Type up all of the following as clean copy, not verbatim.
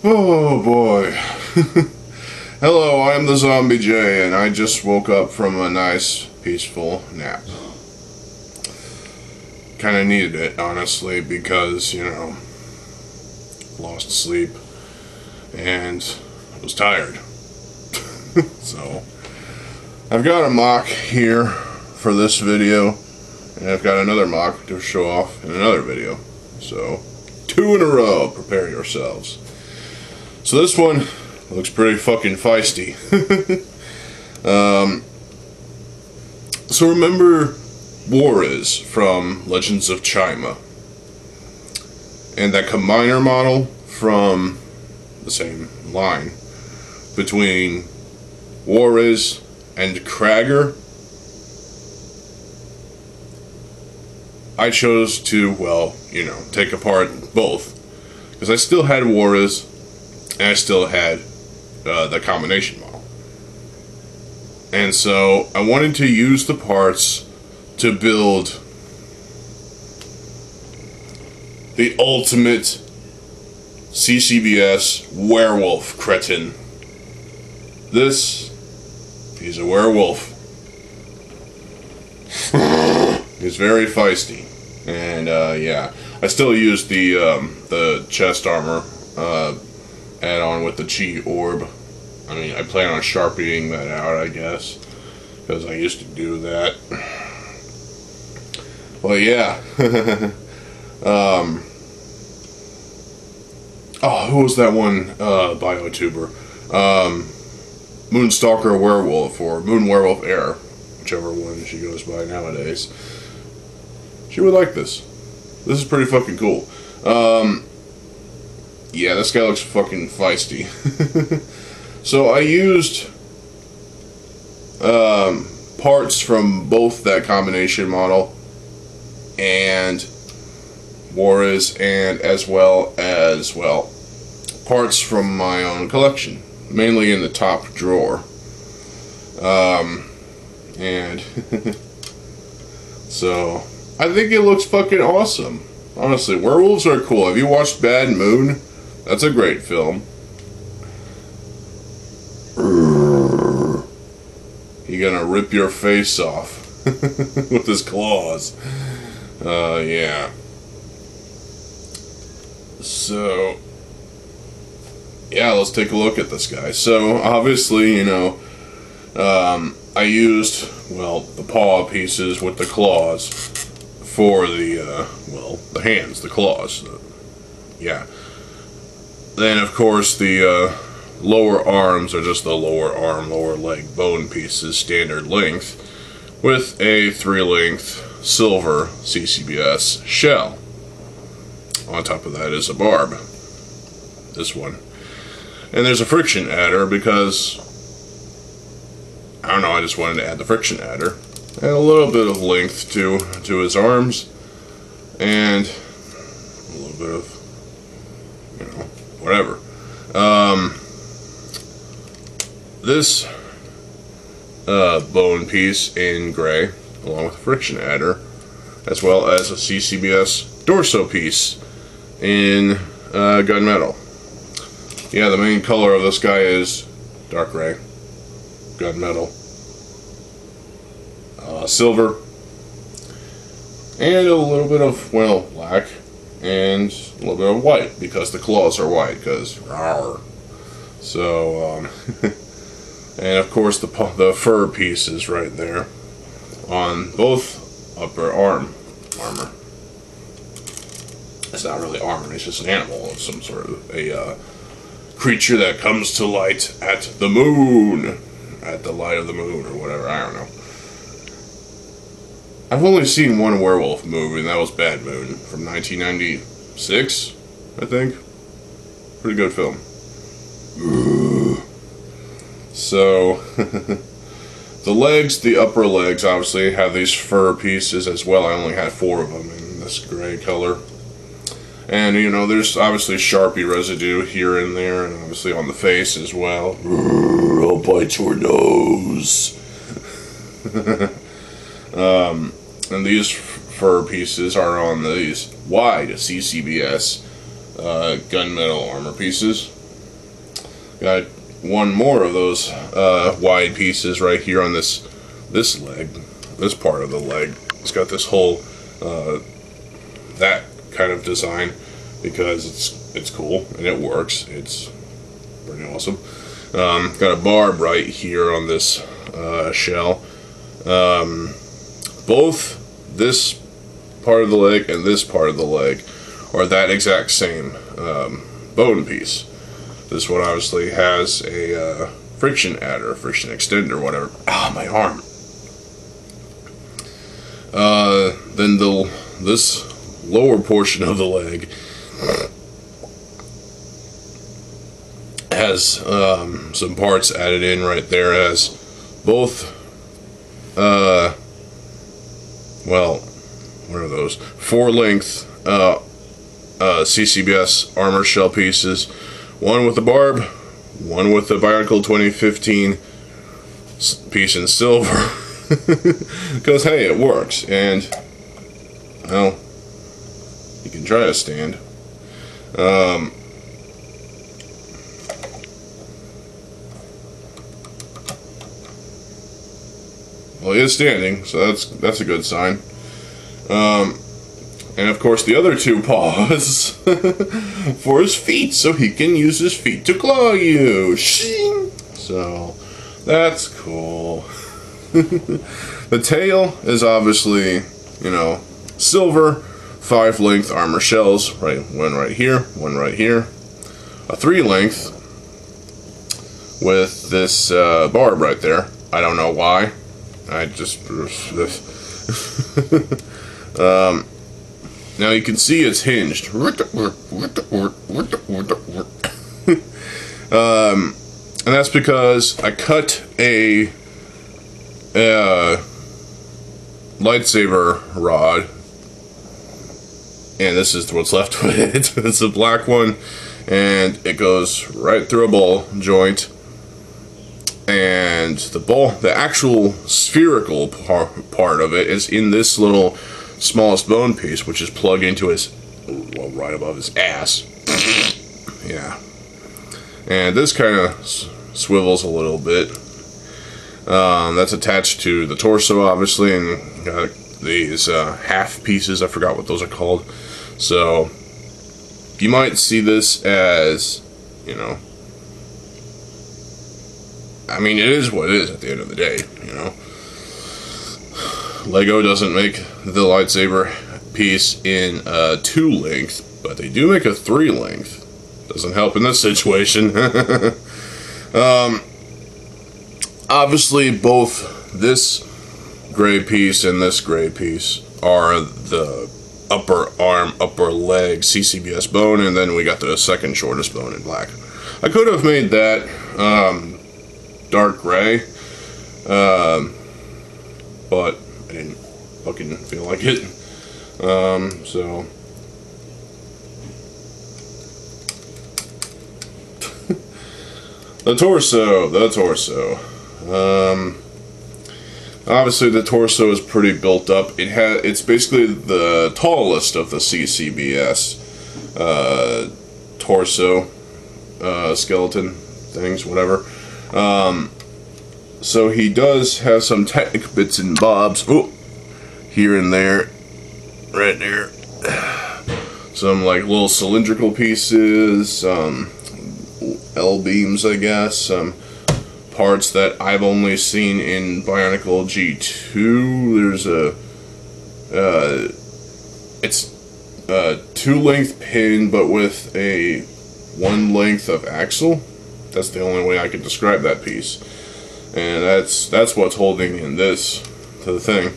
Oh boy. Hello, I am TheZOMBIEJ, and I just woke up from a nice, peaceful nap. Kinda needed it, honestly, because, lost sleep and was tired. So, I've got a MOC here for this video, and I've got another MOC to show off in another video. So, 2 in a row, prepare yourselves. So this one looks pretty fucking feisty. So remember Warriors from Legends of Chima, and that combiner model from the same line between Warriors and Krager. I chose to, take apart both, because I still had Warriors and I still had the combination model. And so I wanted to use the parts to build the ultimate CCBS werewolf cretin. This is a werewolf. He's very feisty. And yeah, I still use the chest armor add-on with the chi orb. I mean, I plan on sharpening that out, I guess, because I used to do that. Well, yeah. Oh, who was that one biotuber? Moonstalker Werewolf, or Moon Werewolf Air, whichever one she goes by nowadays. She would like this. This is pretty fucking cool. Yeah, this guy looks fucking feisty. So I used parts from both that combination model and Warriors, and as well as, parts from my own collection, mainly in the top drawer. And so I think it looks fucking awesome. Honestly, werewolves are cool. Have you watched Bad Moon? That's a great film. He's gonna rip your face off with his claws. Yeah. So, yeah, let's take a look at this guy. So, obviously, I used, the paw pieces with the claws for the, the hands, the claws. Yeah. Then, of course, the lower arms are just the lower arm, lower leg bone pieces, standard length, with a 3-length silver CCBS shell. On top of that is a barb. This one. And there's a friction adder because, I don't know, I just wanted to add the friction adder. And a little bit of length to his arms. And a little bit of, whatever. This bone piece in gray, along with a friction adder, as well as a CCBS torso piece in gunmetal. Yeah, the main color of this guy is dark gray, gunmetal, silver, and a little bit of, black, and a little bit of white, because the claws are white, because rawr. So, and of course the fur pieces right there on both upper armor. It's not really armor, it's just an animal of some sort of a creature that comes to light at the moon. At the light of the moon, or whatever, I don't know. I've only seen one werewolf movie, and that was Bad Moon, from 1996, I think. Pretty good film. So, the upper legs, obviously, have these fur pieces as well. I only had 4 of them in this gray color. And, there's obviously Sharpie residue here and there, and obviously on the face as well. I'll bite your nose. And these fur pieces are on these wide CCBS gunmetal armor pieces. got one more of those wide pieces right here on this leg, this part of the leg. It's got this whole that kind of design because it's cool and it works. It's pretty awesome. Got a barb right here on this shell. Both this part of the leg and this part of the leg are that exact same bone piece. This one obviously has a friction adder, friction extender, whatever. Ah, my arm. Then this lower portion of the leg has some parts added in right there. It has both well, what are those? 4-length CCBS armor shell pieces. One with the barb, one with the Bionicle 2015 piece in silver. Because hey, it works, and well, you can try to stand. Well, he is standing, so that's a good sign. And of course the other two paws for his feet, so he can use his feet to claw you. So that's cool. The tail is obviously, you know, silver, 5-length armor shells, right? One right here, one right here. A 3-length with this barb right there. I don't know why. I just now you can see it's hinged. And that's because I cut a lightsaber rod, and this is what's left with it. It's a black one, and it goes right through a ball joint. And the actual spherical part of it is in this little smallest bone piece, which is plugged into his, well, right above his ass. Yeah. And this kind of swivels a little bit. That's attached to the torso, obviously, and got these half pieces. I forgot what those are called. So you might see this as, you know, I mean, it is what it is at the end of the day, you know. Lego doesn't make the lightsaber piece in 2-length, but they do make a 3-length. Doesn't help in this situation. Obviously, both this gray piece and this gray piece are the upper arm, upper leg CCBS bone, and then we got the second shortest bone in black. I could have made that dark gray, but I didn't fucking feel like it. So the torso. Obviously the torso is pretty built up. It's basically the tallest of the CCBS torso skeleton things, whatever. So he does have some technical bits and bobs, here and there, right there. Some like little cylindrical pieces, some L-beams, I guess, some parts that I've only seen in Bionicle G2. There's it's a 2-length pin, but with a 1 length of axle. That's the only way I could describe that piece, and that's what's holding in this to the thing.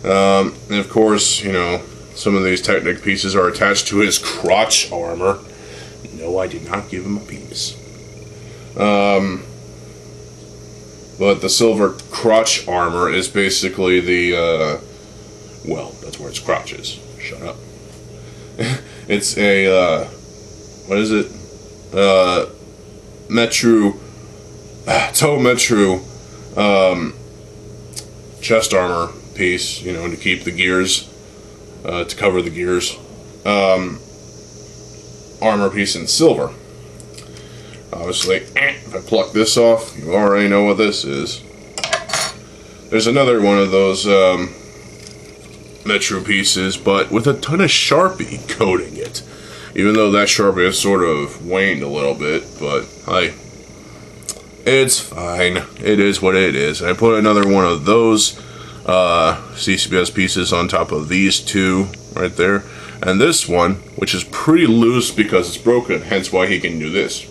And of course, you know, some of these Technic pieces are attached to his crotch armor. No, I did not give him a penis. But the silver crotch armor is basically the well, that's where his crotch is. Shut up. It's a what is it? Toe Metru chest armor piece, you know, to keep the gears, to cover the gears. Armor piece in silver. Obviously, if I pluck this off, you already know what this is. There's another one of those Metro pieces, but with a ton of Sharpie coating it. Even though that Sharpie has sort of waned a little bit, but it's fine. It is what it is. I put another one of those CCBS pieces on top of these two right there. And this one, which is pretty loose because it's broken, hence why he can do this.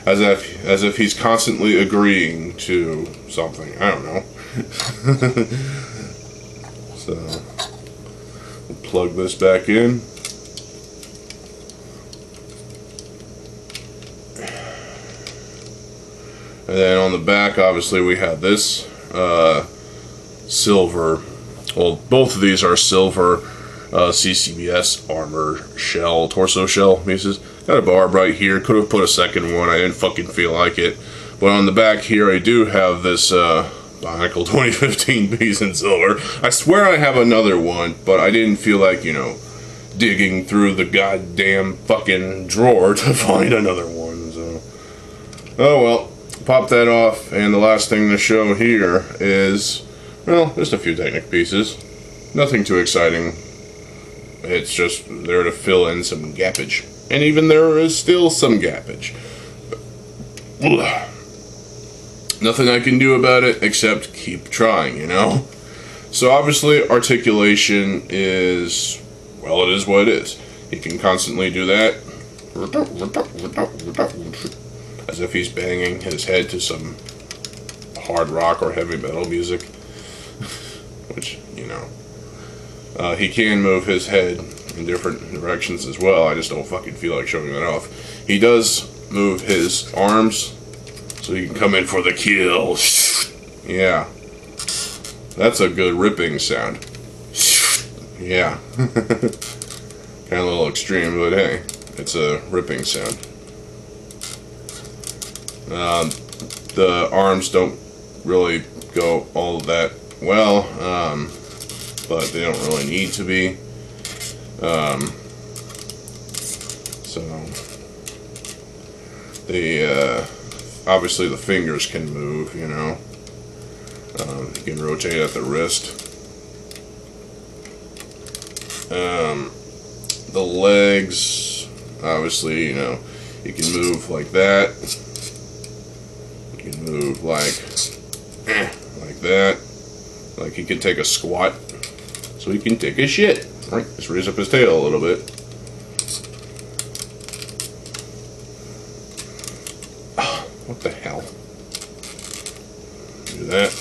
as if he's constantly agreeing to something. I don't know. So we'll plug this back in. And then on the back, obviously, we have this silver. Well, both of these are silver CCBS armor shell, torso shell pieces. Got a barb right here. Could have put a second one. I didn't fucking feel like it. But on the back here, I do have this Bionicle 2015 piece in silver. I swear I have another one, but I didn't feel like, you know, digging through the goddamn fucking drawer to find another one. So, oh well. Pop that off, and the last thing to show here is, well, just a few Technic pieces. Nothing too exciting. It's just there to fill in some gappage. And even there is still some gappage. Nothing I can do about it except keep trying, you know? So obviously articulation is, well, it is what it is. He can constantly do that. As if he's banging his head to some hard rock or heavy metal music. Which, you know. He can move his head in different directions as well. I just don't fucking feel like showing that off. He does move his arms so he can come in for the kill. Yeah. That's a good ripping sound. Yeah. Kind of a little extreme, but hey, it's a ripping sound. The arms don't really go all that well, but they don't really need to be. So they obviously the fingers can move, you know. You can rotate at the wrist. The legs, obviously, you know, you can move like that. You can move like that. Like he can take a squat, so he can take a shit. Right, just raise up his tail a little bit. What the hell? Do that.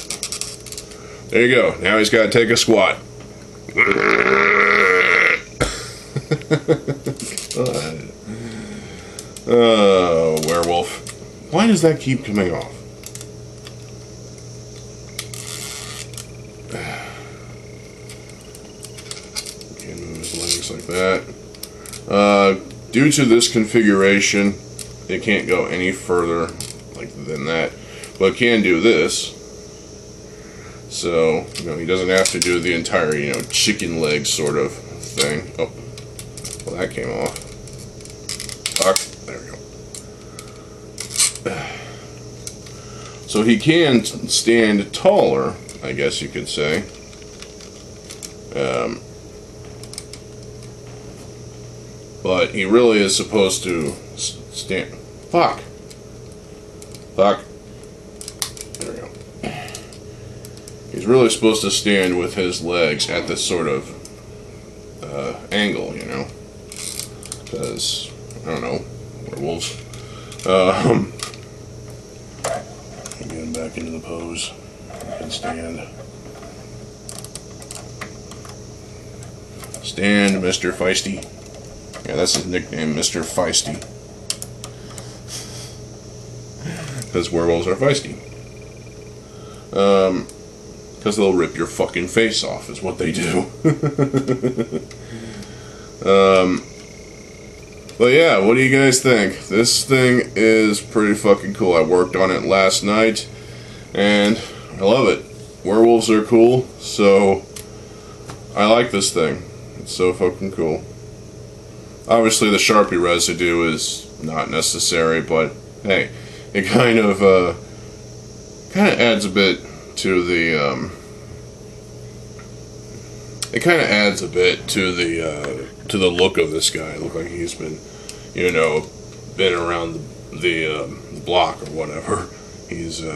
There you go. Now he's got to take a squat. Oh, werewolf. Why does that keep coming off? Can't move his legs like that. Due to this configuration, it can't go any further than that. But it can do this. So, you know, he doesn't have to do the entire, you know, chicken leg sort of thing. Oh, well, that came off. Fuck. There we go. So he can stand taller, I guess you could say. But he really is supposed to stand. Fuck. Fuck. There we go. He's really supposed to stand with his legs at this sort of angle, you know. Because, I don't know, werewolves. Get him back into the pose. He can stand. Stand, Mr. Feisty. Yeah, that's his nickname, Mr. Feisty. Because werewolves are feisty. Because they'll rip your fucking face off, is what they do. But yeah, what do you guys think? This thing is pretty fucking cool. I worked on it last night, and I love it. Werewolves are cool, so I like this thing. It's so fucking cool. Obviously, the Sharpie residue is not necessary, but hey, it kind of adds a bit to the it kind of adds a bit to the look of this guy. It looks like he's been, you know, been around the block or whatever. He's you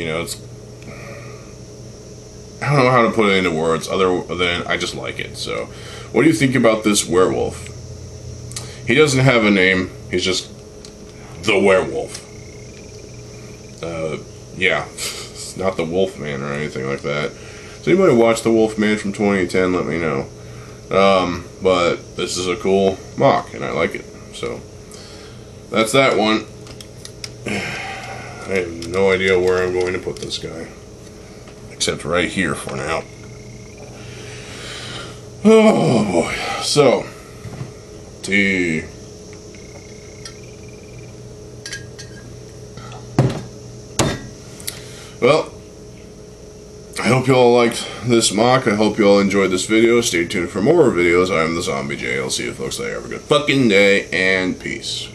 know, it's, I don't know how to put it into words other than I just like it. So, what do you think about this werewolf? He doesn't have a name. He's just the werewolf. Yeah, it's not the Wolfman or anything like that. So anybody watch the Wolfman from 2010? Let me know. But this is a cool MOC, and I like it. So that's that one. I have no idea where I'm going to put this guy, except right here for now. Oh boy. So, well, I hope you all liked this MOC. I hope you all enjoyed this video. Stay tuned for more videos. I'm TheZOMBIEJ. I'll see you folks later. Have a good fucking day, and peace.